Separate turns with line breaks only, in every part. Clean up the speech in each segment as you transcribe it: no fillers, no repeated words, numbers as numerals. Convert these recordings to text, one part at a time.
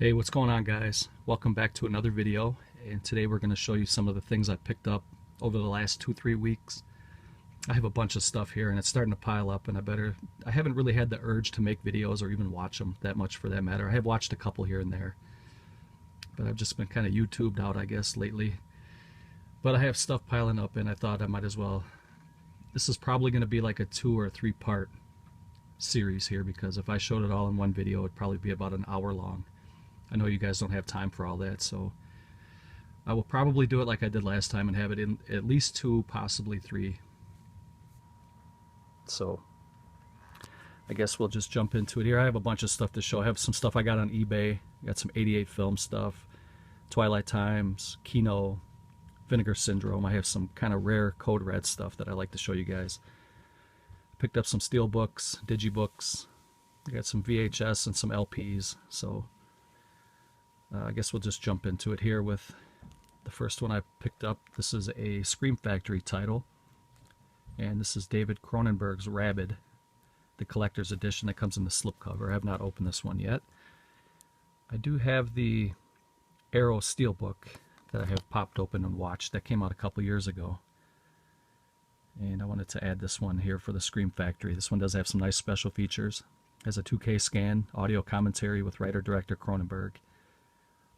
Hey, what's going on, guys? Welcome back to another video, and today we're going to show you some of the things I picked up over the last 2-3 weeks. I have a bunch of stuff here and it's starting to pile up, and I haven't really had the urge to make videos or even watch them that much, for that matter. I have watched a couple here and there, but I've just been kind of YouTubed out, I guess, lately. But I have stuff piling up and I thought I might as well. This is probably going to be like a 2 or 3 part series here, because if I showed it all in one video it'd probably be about an hour long. I know you guys don't have time for all that, so I will probably do it like I did last time and have it in at least 2, possibly 3. So I guess we'll just jump into it here. I have a bunch of stuff to show. I have some stuff I got on eBay. I got some 88 film stuff, Twilight Times, Kino, Vinegar Syndrome. I have some kind of rare Code Red stuff that I like to show you guys. Picked up some steel books, digibooks. I got some VHS and some LPs. So I guess we'll just jump into it here with the first one I picked up. This is a Scream Factory title, and this is David Cronenberg's Rabid, the collector's edition that comes in the slipcover. I have not opened this one yet. I do have the Arrow Steelbook that I have popped open and watched. That came out a couple years ago, and I wanted to add this one here for the Scream Factory. This one does have some nice special features. It has a 2K scan, audio commentary with writer-director Cronenberg,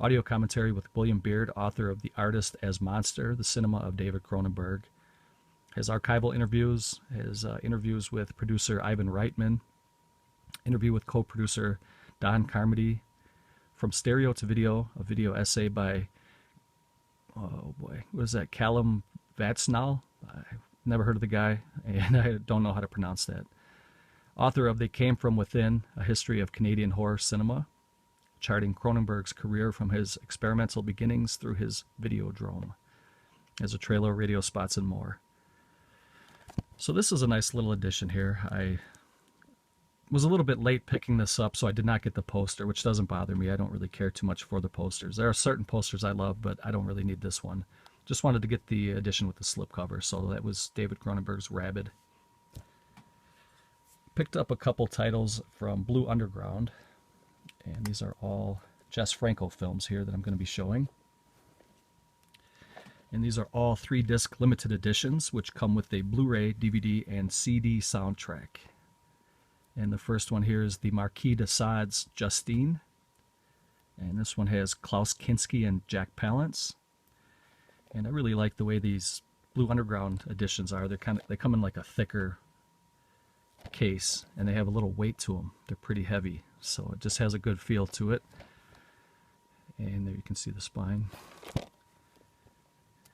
audio commentary with William Beard, author of The Artist as Monster, the cinema of David Cronenberg. Has archival interviews, has interviews with producer Ivan Reitman, interview with co-producer Don Carmody, From Stereo to Video, a video essay by, oh boy, what is that, Callum Vatsnal? I've never heard of the guy, and I don't know how to pronounce that. Author of They Came From Within, a history of Canadian horror cinema, charting Cronenberg's career from his experimental beginnings through his Videodrome. As a trailer, radio spots, and more. So this is a nice little addition here. I was a little bit late picking this up, so I did not get the poster, which doesn't bother me. I don't really care too much for the posters. There are certain posters I love, but I don't really need this one. Just wanted to get the edition with the slipcover, so that was David Cronenberg's Rabid. Picked up a couple titles from Blue Underground, and these are all Jess Franco films here that I'm going to be showing. And these are all 3-disc limited editions, which come with a Blu-ray, DVD, and CD soundtrack. And the first one here is the Marquis de Sade's Justine. And this one has Klaus Kinski and Jack Palance. And I really like the way these Blue Underground editions are. They come in like a thicker case, and they have a little weight to them. They're pretty heavy, so it just has a good feel to it. And there you can see the spine.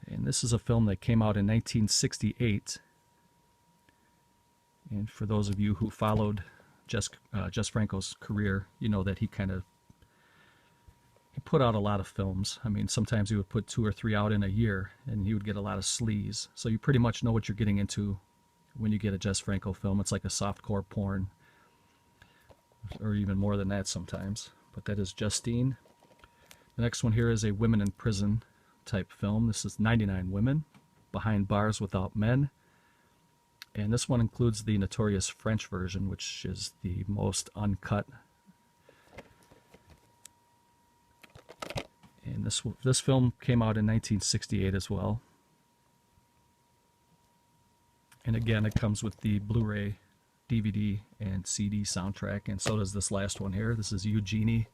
And this is a film that came out in 1968. And for those of you who followed Jess Franco's career, you know that he put out a lot of films. I mean, sometimes he would put 2 or 3 out in a year, and he would get a lot of sleaze. So you pretty much know what you're getting into when you get a Jess Franco film. It's like a softcore porn, or even more than that sometimes. But that is Justine. The next one here is a women in prison type film. This is 99 Women, Behind Bars Without Men. And this one includes the notorious French version, which is the most uncut. And this film came out in 1968 as well. And again, it comes with the Blu-ray, DVD, and CD soundtrack, and so does this last one here. This is Eugenie.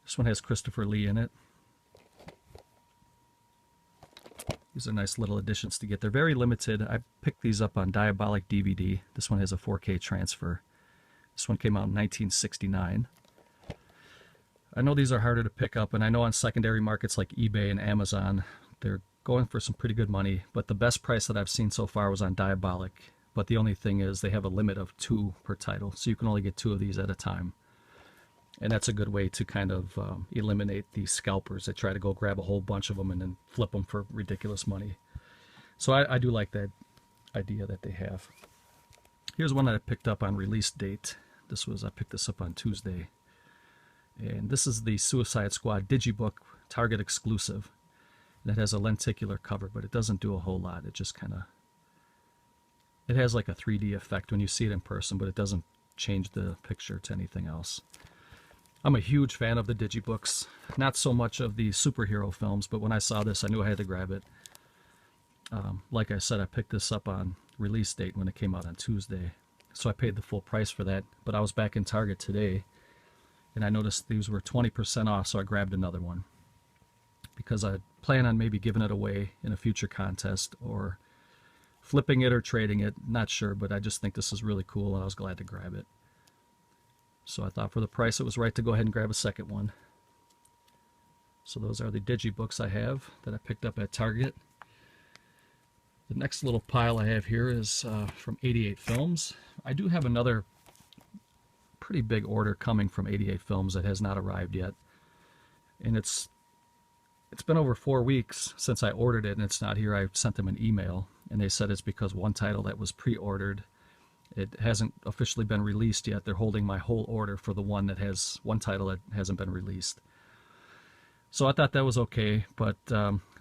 This one has Christopher Lee in it. These are nice little additions to get. They're very limited. I picked these up on Diabolic DVD. This one has a 4K transfer. This one came out in 1969. I know these are harder to pick up, and I know on secondary markets like eBay and Amazon, they're going for some pretty good money, but the best price that I've seen so far was on Diabolic. But the only thing is they have a limit of 2 per title, so you can only get 2 of these at a time. And that's a good way to kind of eliminate these scalpers that try to go grab a whole bunch of them and then flip them for ridiculous money. So I do like that idea that they have. Here's one that I picked up on release date. I picked this up on Tuesday. And this is the Suicide Squad Digibook Target exclusive. That has a lenticular cover, but it doesn't do a whole lot. It just kind of, it has like a 3D effect when you see it in person, but it doesn't change the picture to anything else. I'm a huge fan of the digibooks. Not so much of the superhero films, but when I saw this, I knew I had to grab it. Like I said, I picked this up on release date when it came out on Tuesday. So I paid the full price for that. But I was back in Target today, and I noticed these were 20% off, so I grabbed another one. Because I plan on maybe giving it away in a future contest, or flipping it or trading it. Not sure, but I just think this is really cool, and I was glad to grab it. So I thought for the price it was right to go ahead and grab a second one. So those are the digibooks I have that I picked up at Target. The next little pile I have here is from 88 Films. I do have another pretty big order coming from 88 Films that has not arrived yet. And it's been over 4 weeks since I ordered it, and it's not here. I sent them an email, and they said it's because one title that was pre-ordered, it hasn't officially been released yet. They're holding my whole order for the one that has one title that hasn't been released. So I thought that was okay, but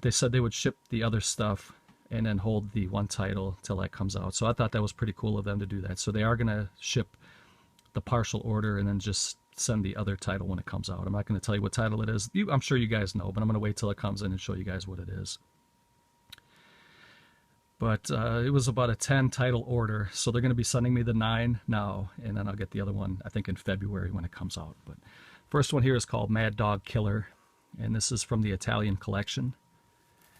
they said they would ship the other stuff and then hold the one title till that comes out. So I thought that was pretty cool of them to do that. So they are going to ship the partial order and then just send the other title when it comes out. I'm not going to tell you what title it is. I'm sure you guys know, but I'm going to wait till it comes in and show you guys what it is. But it was about a 10 title order, so they're going to be sending me the 9 now, and then I'll get the other one, I think, in February when it comes out. But first one here is called Mad Dog Killer, and this is from the Italian collection.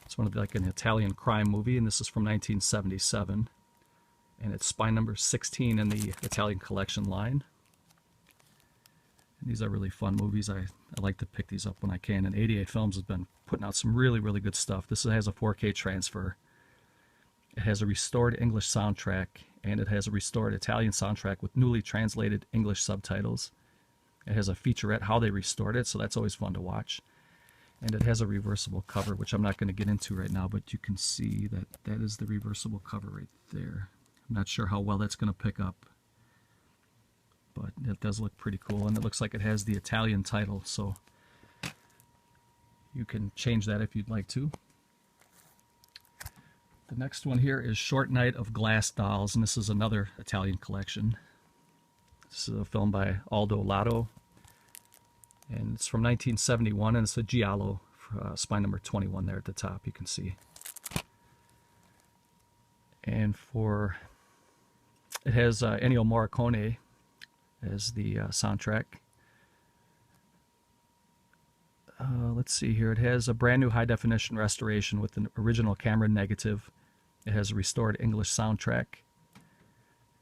It's one of like an Italian crime movie, and this is from 1977, and it's spine number 16 in the Italian collection line. And these are really fun movies. I like to pick these up when I can, and 88 Films has been putting out some really, really good stuff. This has a 4K transfer. It has a restored English soundtrack, and it has a restored Italian soundtrack with newly translated English subtitles. It has a featurette how they restored it, so that's always fun to watch. And it has a reversible cover, which I'm not going to get into right now, but you can see that that is the reversible cover right there. I'm not sure how well that's going to pick up, but it does look pretty cool, and it looks like it has the Italian title, so you can change that if you'd like to. The next one here is Short Night of Glass Dolls, and this is another Italian collection. This is a film by Aldo Lotto, and it's from 1971, and it's a giallo, spine number 21 there at the top, you can see. And it has Ennio Morricone as the soundtrack. Let's see here. It has a brand new high-definition restoration with an original camera negative. It has a restored English soundtrack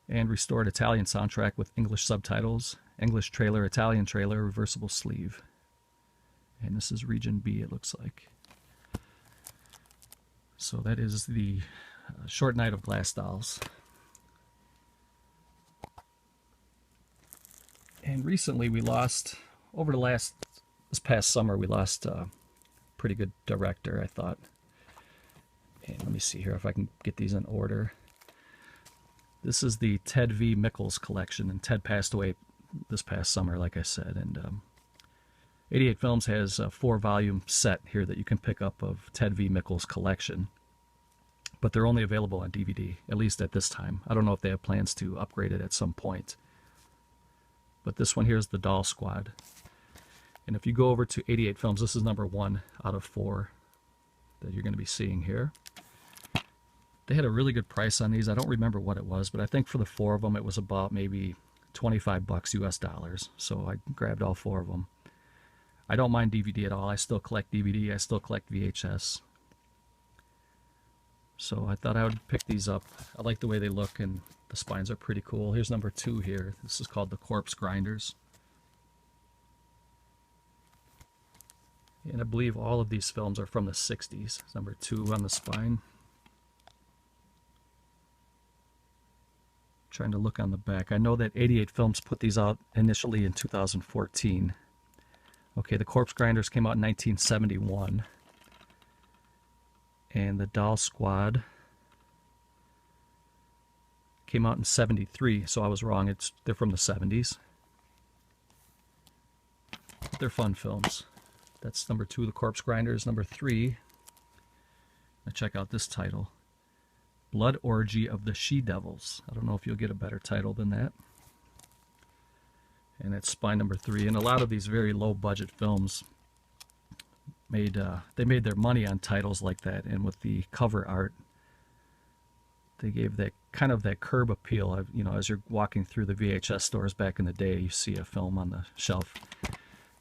and restored Italian soundtrack with English subtitles, English trailer, Italian trailer, reversible sleeve. And this is Region B, it looks like. So that is the Short Night of Glass Dolls. And recently we lost, this past summer, we lost a pretty good director, I thought. And let me see here if I can get these in order. This is the Ted V. Mikkel's collection, and Ted passed away this past summer, like I said. And 88 Films has a 4-volume set here that you can pick up of Ted V. Mikkel's collection. But they're only available on DVD, at least at this time. I don't know if they have plans to upgrade it at some point. But this one here is the Doll Squad. And if you go over to 88 Films, this is number 1 out of 4 that you're going to be seeing here. They had a really good price on these. I don't remember what it was, but I think for the 4 of them, it was about maybe 25 bucks US dollars. So I grabbed all 4 of them. I don't mind DVD at all. I still collect DVD. I still collect VHS. So I thought I would pick these up. I like the way they look, and the spines are pretty cool. Here's number 2 here. This is called the Corpse Grinders. And I believe all of these films are from the 60s. Number 2 on the spine. Trying to look on the back. I know that 88 Films put these out initially in 2014. Okay, the Corpse Grinders came out in 1971. And the Doll Squad came out in 73, so I was wrong. They're from the 70s. But they're fun films. That's number 2, the Corpse Grinders. Number 3, now check out this title. Blood Orgy of the She-Devils. I don't know if you'll get a better title than that. And it's spine number 3. And a lot of these very low budget films made their money on titles like that, and with the cover art they gave that kind of that curb appeal. You know, as you're walking through the VHS stores back in the day, you see a film on the shelf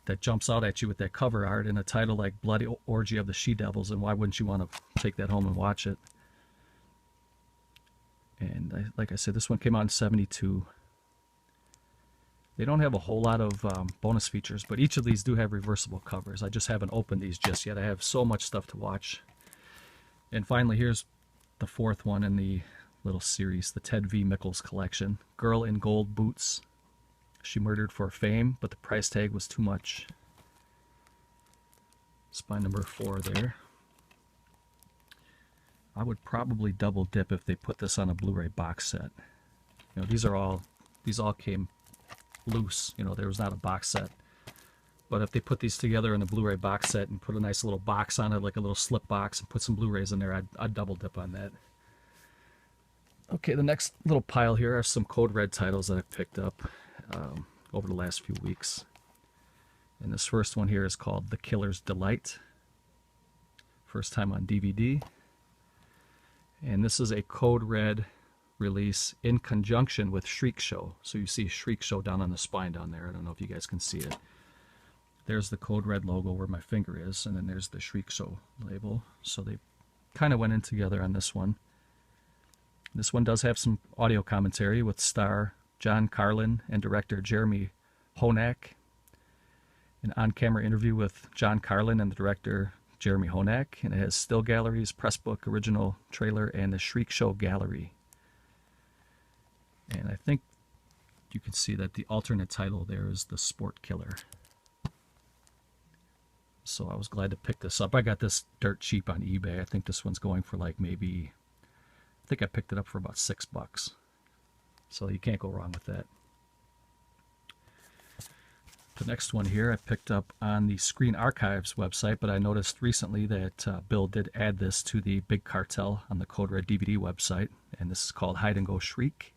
that jumps out at you with that cover art and a title like Bloody Orgy of the She-Devils, and why wouldn't you want to take that home and watch it? And like I said, this one came out in 72. They don't have a whole lot of bonus features, but each of these do have reversible covers. I just haven't opened these just yet. I have so much stuff to watch. And finally, here's the 4th one in the little series, the Ted V. Mickles collection. Girl in Gold Boots. She murdered for fame, but the price tag was too much. Spine number 4 there. I would probably double dip if they put this on a Blu-ray box set. You know, these all came loose. You know, there was not a box set. But if they put these together in a Blu-ray box set and put a nice little box on it, like a little slip box, and put some Blu-rays in there, I'd double dip on that. Okay, the next little pile here are some Code Red titles that I've picked up over the last few weeks. And this first one here is called The Killer's Delight. First time on DVD. And this is a Code Red release in conjunction with Shriek Show. So you see Shriek Show down on the spine down there. I don't know if you guys can see it. There's the Code Red logo where my finger is, and then there's the Shriek Show label. So they kind of went in together on this one. This one does have some audio commentary with star John Carlin and director Jeremy Honak. An on-camera interview with John Carlin and the director Jeremy Honak, and it has still galleries, press book, original trailer, and the Shriek Show gallery. And I think you can see that the alternate title there is The Sport Killer. So I was glad to pick this up. I got this dirt cheap on eBay. I think this one's going for like maybe, I think I picked it up for about $6. So you can't go wrong with that. The next one here I picked up on the Screen Archives website, but I noticed recently that Bill did add this to the Big Cartel on the Code Red DVD website, and this is called Hide and Go Shriek.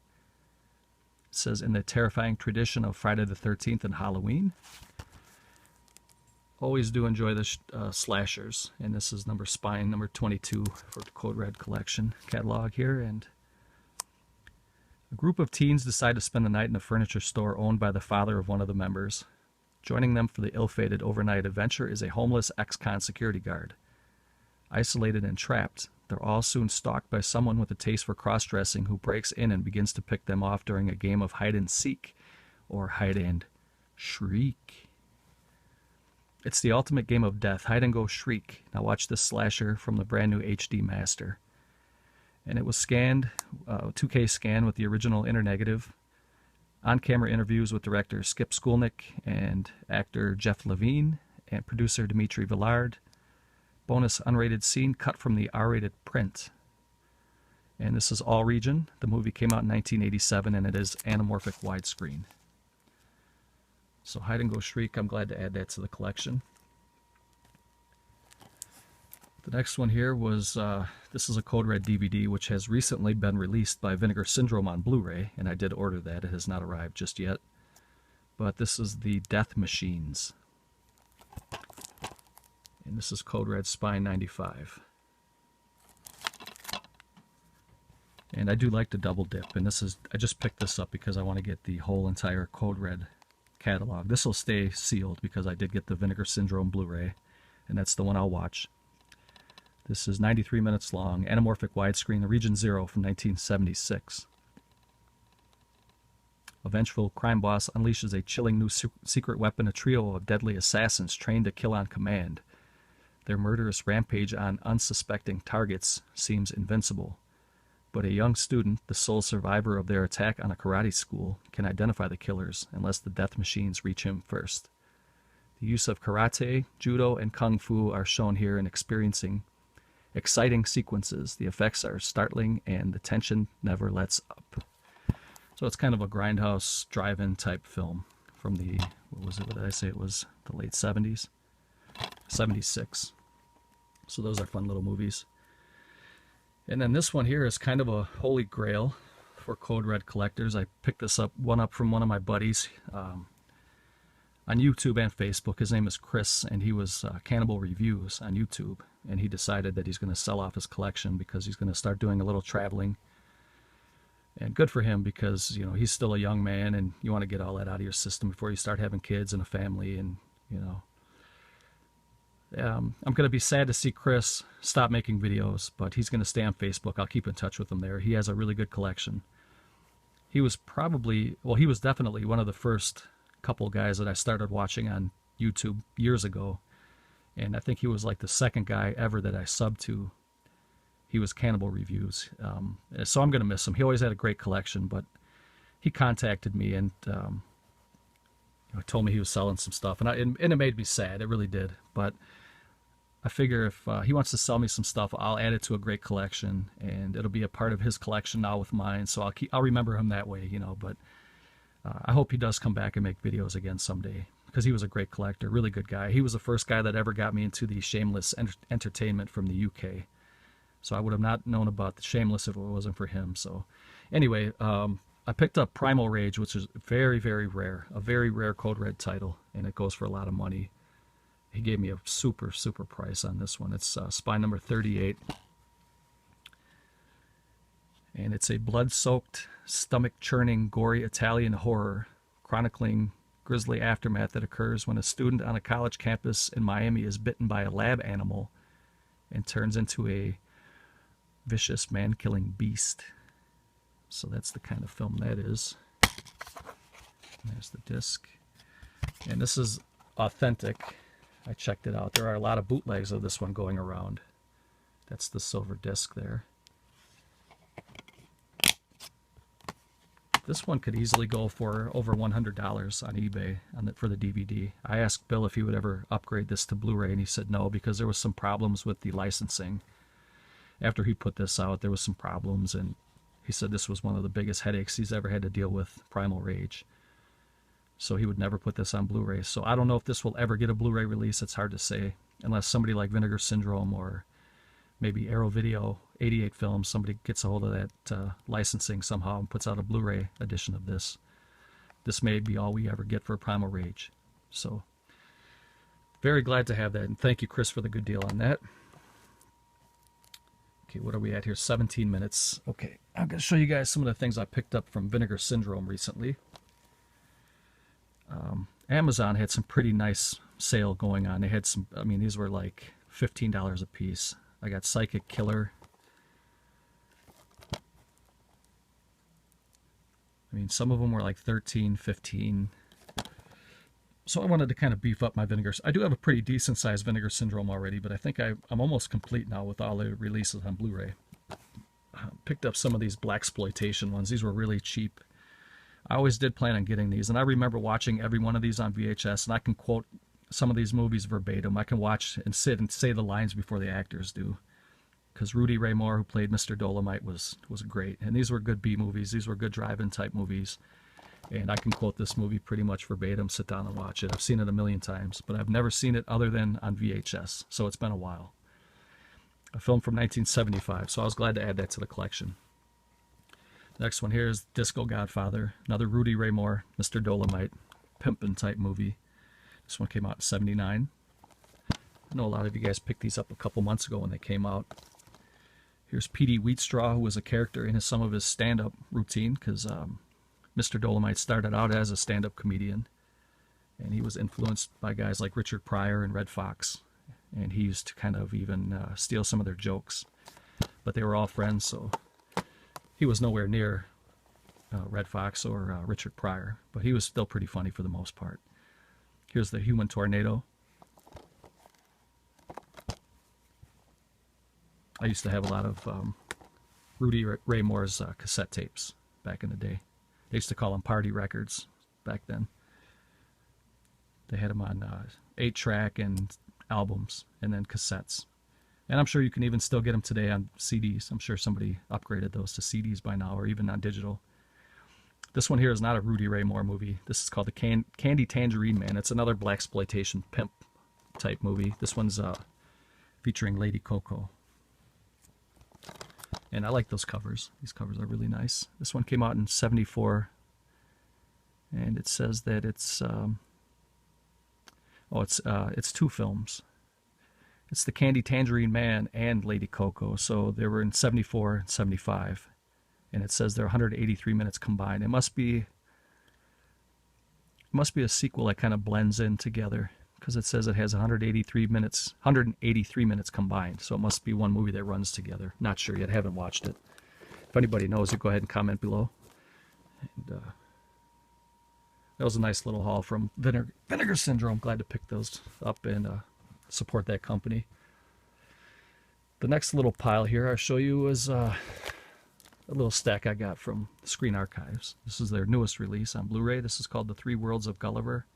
It says, in the terrifying tradition of Friday the 13th and Halloween. Always do enjoy the slashers, and this is spine number 22 for the Code Red collection catalog here. And a group of teens decide to spend the night in a furniture store owned by the father of one of the members. Joining them for the ill-fated overnight adventure is a homeless ex-con security guard. Isolated and trapped, they're all soon stalked by someone with a taste for cross-dressing who breaks in and begins to pick them off during a game of hide-and-seek, or hide-and-shriek. It's the ultimate game of death, hide and go shriek. Now watch this slasher from the brand new HD Master. And it was scanned, 2K scan with the original internegative. On-camera interviews with director Skip Skulnick and actor Jeff Levine and producer Dimitri Villard. Bonus unrated scene cut from the R-rated print. And this is all region. The movie came out in 1987 and it is anamorphic widescreen. So Hide and Go Shriek, I'm glad to add that to the collection. The next one here was, this is a Code Red DVD, which has recently been released by Vinegar Syndrome on Blu-ray, and I did order that. It has not arrived just yet. But this is the Death Machines. And this is Code Red Spine 95. And I do like to double dip, and this is, I just picked this up because I want to get the whole entire Code Red catalog. This will stay sealed because I did get the Vinegar Syndrome Blu-ray, and that's the one I'll watch. This is 93 minutes long, anamorphic widescreen, the Region Zero from 1976. A vengeful crime boss unleashes a chilling new secret weapon, a trio of deadly assassins trained to kill on command. Their murderous rampage on unsuspecting targets seems invincible. But a young student, the sole survivor of their attack on a karate school, can identify the killers unless the death machines reach him first. The use of karate, judo, and kung fu are shown here in experiencing exciting sequences. The effects are startling and the tension never lets up. So it's kind of a grindhouse drive-in type film from the, what did I say it was? The late 70s? 76. So those are fun little movies. And then this one here is kind of a holy grail for Code Red collectors. I picked this one up from one of my buddies. on YouTube and Facebook. His name is Chris, and he was Cannibal Reviews on YouTube. And he decided that he's going to sell off his collection because he's going to start doing a little traveling. And good for him, because, you know, he's still a young man, and you want to get all that out of your system before you start having kids and a family. And, you know, I'm going to be sad to see Chris stop making videos, but he's going to stay on Facebook. I'll keep in touch with him there. He has a really good collection. He was probably, well, he was definitely one of the first couple guys that I started watching on YouTube years ago. And I think he was like the second guy ever that I subbed to. He was Cannibal Reviews. So I'm going to miss him. He always had a great collection, but he contacted me and you know, told me he was selling some stuff. And it made me sad. It really did. But I figure if he wants to sell me some stuff, I'll add it to a great collection, and it'll be a part of his collection now with mine. So I'll remember him that way, you know. But I hope he does come back and make videos again someday, because he was a great collector, really good guy. He was the first guy that ever got me into the Shameless entertainment from the UK. So I would have not known about the Shameless if it wasn't for him. So anyway, I picked up Primal Rage, which is very, very rare, a very rare Code Red title, and it goes for a lot of money. He gave me a super, super price on this one. It's spine number 38. And it's a blood-soaked, stomach-churning, gory Italian horror chronicling grisly aftermath that occurs when a student on a college campus in Miami is bitten by a lab animal and turns into a vicious man-killing beast. So that's the kind of film that is. There's the disc. And this is authentic. I checked it out. There are a lot of bootlegs of this one going around. That's the silver disc there. This one could easily go for over $100 on eBay for the DVD. I asked Bill if he would ever upgrade this to Blu-ray, and he said no, because there was some problems with the licensing. After he put this out, there was some problems, and he said this was one of the biggest headaches he's ever had to deal with, Primal Rage. So he would never put this on Blu-ray. So I don't know if this will ever get a Blu-ray release. It's hard to say, unless somebody like Vinegar Syndrome or maybe Arrow Video, 88 Films, somebody gets a hold of that licensing somehow and puts out a Blu-ray edition of this. This may be all we ever get for Primal Rage. So very glad to have that, and thank you, Chris, for the good deal on that. Okay, what are we at here? 17 minutes. Okay, I'm going to show you guys some of the things I picked up from Vinegar Syndrome recently. Amazon had some pretty nice sale going on. They had some, I mean, these were like $15 a piece. I got Psychic Killer. I mean, some of them were like 13, 15. So I wanted to kind of beef up my Vinegar. I do have a pretty decent sized Vinegar Syndrome already, but I think I'm almost complete now with all the releases on Blu-ray. Picked up some of these blaxploitation ones. These were really cheap. I always did plan on getting these, and I remember watching every one of these on VHS, and I can quote some of these movies verbatim. I can watch and sit and say the lines before the actors do, because Rudy Ray Moore, who played Mr. Dolomite, was great. And these were good B movies. These were good drive-in type movies, and I can quote this movie pretty much verbatim, sit down and watch it. I've seen it a million times, but I've never seen it other than on VHS, so it's been a while. A film from 1975, so I was glad to add that to the collection. Next one here is Disco Godfather, another Rudy Ray Moore, Mr. Dolomite, pimpin' type movie. This one came out in '79. I know a lot of you guys picked these up a couple months ago when they came out. Here's Petey Straw, who was a character in some of his stand-up routine, because Mr. Dolomite started out as a stand-up comedian, and he was influenced by guys like Richard Pryor and Red Fox, and he used to kind of even steal some of their jokes. But they were all friends, so he was nowhere near Red Fox or Richard Pryor, but he was still pretty funny for the most part. Here's the Human Tornado. I used to have a lot of Rudy Ray Moore's cassette tapes back in the day. They used to call them party records back then. They had them on 8-track and albums, and then cassettes. And I'm sure you can even still get them today on CDs. I'm sure somebody upgraded those to CDs by now, or even on digital. This one here is not a Rudy Ray Moore movie. This is called the Candy Tangerine Man. It's another blaxploitation pimp type movie. This one's featuring Lady Coco. And I like those covers. These covers are really nice. This one came out in '74. And it says that it's Oh, it's two films. It's the Candy Tangerine Man and Lady Coco. So they were in 74 and 75. And it says they're 183 minutes combined. It must be a sequel that kind of blends in together, because it says it has 183 minutes combined. So it must be one movie that runs together. Not sure yet. Haven't watched it. If anybody knows it, go ahead and comment below. And that was a nice little haul from Vinegar Syndrome. Glad to pick those up and support that company. The next little pile here I'll show you is a little stack I got from Screen Archives. This is their newest release on Blu-ray. This is called The Three Worlds of Gulliver.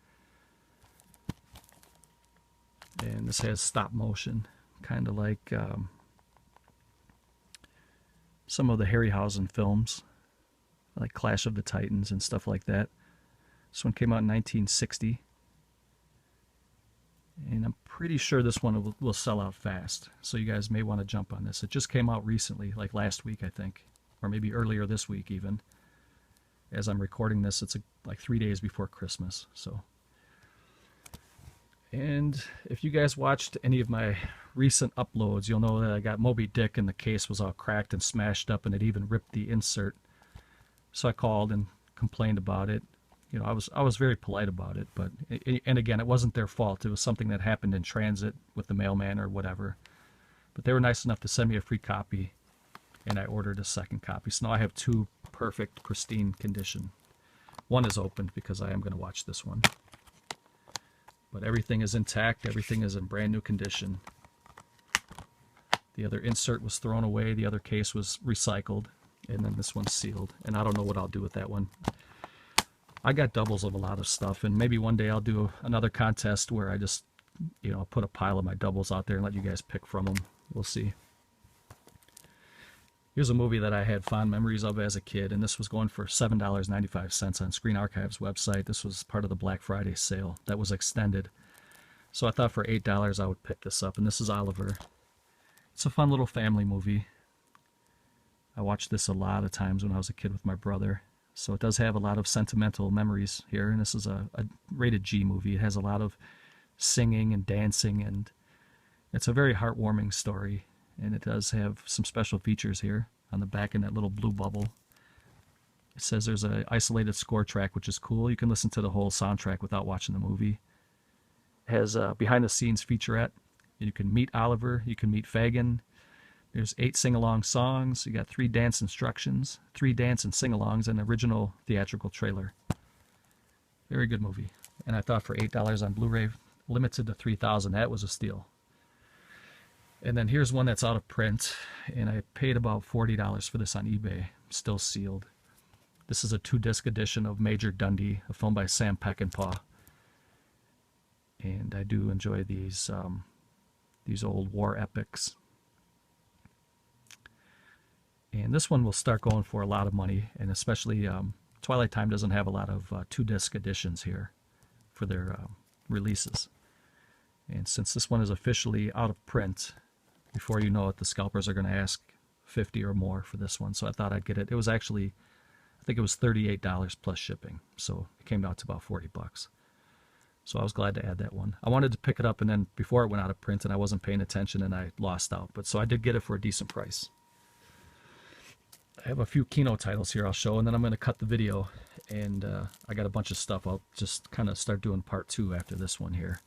And this has stop motion, kind of like some of the Harryhausen films, like Clash of the Titans and stuff like that. This one came out in 1960. And I'm pretty sure this one will sell out fast. So you guys may want to jump on this. It just came out recently, like last week, I think. Or maybe earlier this week even. As I'm recording this, it's like 3 days before Christmas. And if you guys watched any of my recent uploads, you'll know that I got Moby Dick and the case was all cracked and smashed up, and it even ripped the insert. So I called and complained about it. You know, I was very polite about it, but and again, it wasn't their fault. It was something that happened in transit with the mailman or whatever. But they were nice enough to send me a free copy, and I ordered a second copy. So now I have two perfect, pristine condition. One is opened because I am going to watch this one. But everything is intact. Everything is in brand new condition. The other insert was thrown away. The other case was recycled. And then this one's sealed. And I don't know what I'll do with that one. I got doubles of a lot of stuff. And maybe one day I'll do another contest where I just, you know, put a pile of my doubles out there and let you guys pick from them. We'll see. Here's a movie that I had fond memories of as a kid, and this was going for $7.95 on Screen Archives website. This was part of the Black Friday sale that was extended. So I thought for $8 I would pick this up, and this is Oliver. It's a fun little family movie. I watched this a lot of times when I was a kid with my brother. So it does have a lot of sentimental memories here, and this is a rated G movie. It has a lot of singing and dancing, and it's a very heartwarming story. And it does have some special features here on the back in that little blue bubble. It says there's an isolated score track, which is cool. You can listen to the whole soundtrack without watching the movie. It has a behind-the-scenes featurette. You can meet Oliver. You can meet Fagin. There's 8 sing-along songs. You got 3 dance instructions, 3 dance and sing-alongs, and an original theatrical trailer. Very good movie. And I thought for $8 on Blu-ray, limited to 3,000, that was a steal. And then here's one that's out of print, and I paid about $40 for this on eBay, still sealed. This is a 2-disc edition of Major Dundee, a film by Sam Peckinpah. And I do enjoy these old war epics. And this one will start going for a lot of money, and especially Twilight Time doesn't have a lot of 2-disc editions here for their releases. And since this one is officially out of print, before you know it, the scalpers are going to ask $50 or more for this one. So I thought I'd get it. It was actually, I think it was $38 plus shipping. So it came out to about $40. So I was glad to add that one. I wanted to pick it up, and then before it went out of print, and I wasn't paying attention, and I lost out. But so I did get it for a decent price. I have a few Kino titles here I'll show, and then I'm going to cut the video. And I got a bunch of stuff. I'll just kind of start doing part 2 after this one here.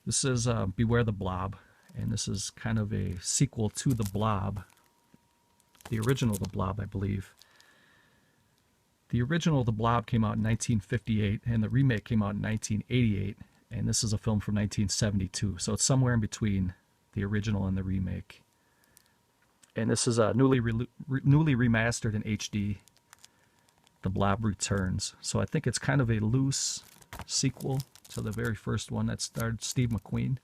This is Beware the Blob. And this is kind of a sequel to The Blob. The original The Blob, I believe. The original The Blob came out in 1958, and the remake came out in 1988. And this is a film from 1972. So it's somewhere in between the original and the remake. And this is newly remastered in HD. The Blob Returns. So I think it's kind of a loose sequel to the very first one that starred Steve McQueen.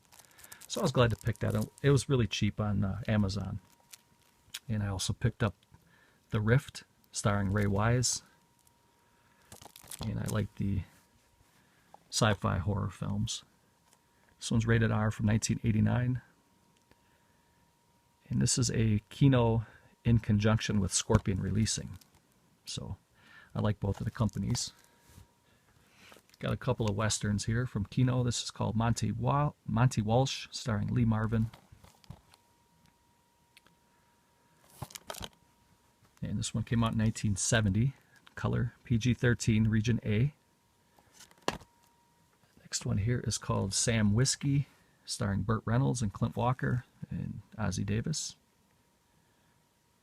So I was glad to pick that up. It was really cheap on Amazon. And I also picked up The Rift, starring Ray Wise. And I like the sci-fi horror films. This one's rated R from 1989. And this is a Kino in conjunction with Scorpion Releasing. So I like both of the companies. Got a couple of westerns here from Kino. This is called Monty Walsh, starring Lee Marvin. And this one came out in 1970. Color PG-13, Region A. Next one here is called Sam Whiskey, starring Burt Reynolds and Clint Walker and Ozzie Davis.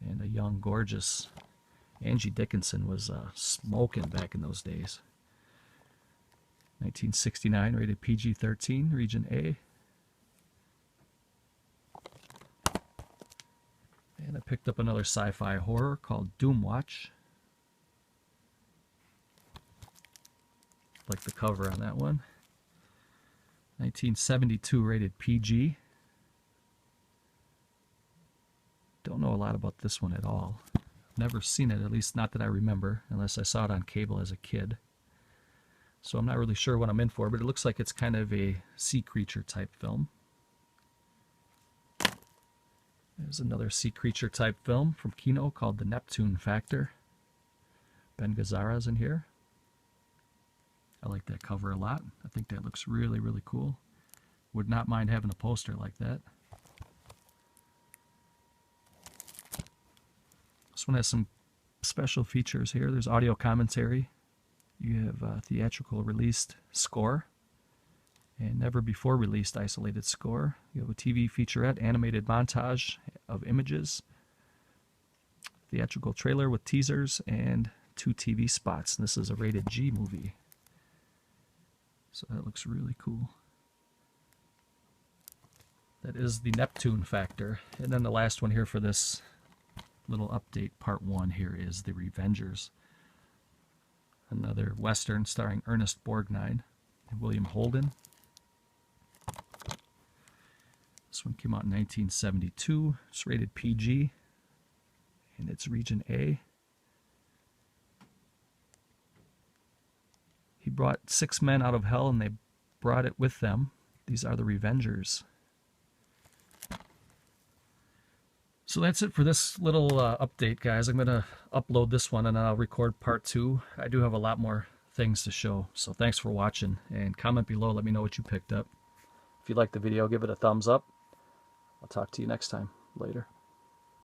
And a young, gorgeous Angie Dickinson was smoking back in those days. 1969, rated PG-13, Region A. And I picked up another sci-fi horror called Doom Watch. Like the cover on that one. 1972, rated PG. Don't know a lot about this one at all. Never seen it, at least not that I remember, unless I saw it on cable as a kid. So I'm not really sure what I'm in for, but it looks like it's kind of a sea creature type film. There's another sea creature type film from Kino called The Neptune Factor. Ben Gazzara's in here. I like that cover a lot. I think that looks really, really cool. Would not mind having a poster like that. This one has some special features here. There's audio commentary. You have a theatrical released score and never before released isolated score. You have a TV featurette, animated montage of images, theatrical trailer with teasers, and 2 TV spots. And this is a rated G movie. So that looks really cool. That is the Neptune Factor. And then the last one here for this little update, part 1 here, is The Revengers. Another Western starring Ernest Borgnine and William Holden. This one came out in 1972. It's rated PG, and it's Region A. He brought 6 men out of hell, and they brought it with them. These are the Revengers. So that's it for this little update, guys. I'm going to upload this one, and then I'll record part 2. I do have a lot more things to show, so thanks for watching. And comment below, let me know what you picked up. If you liked the video, give it a thumbs up. I'll talk to you next time. Later.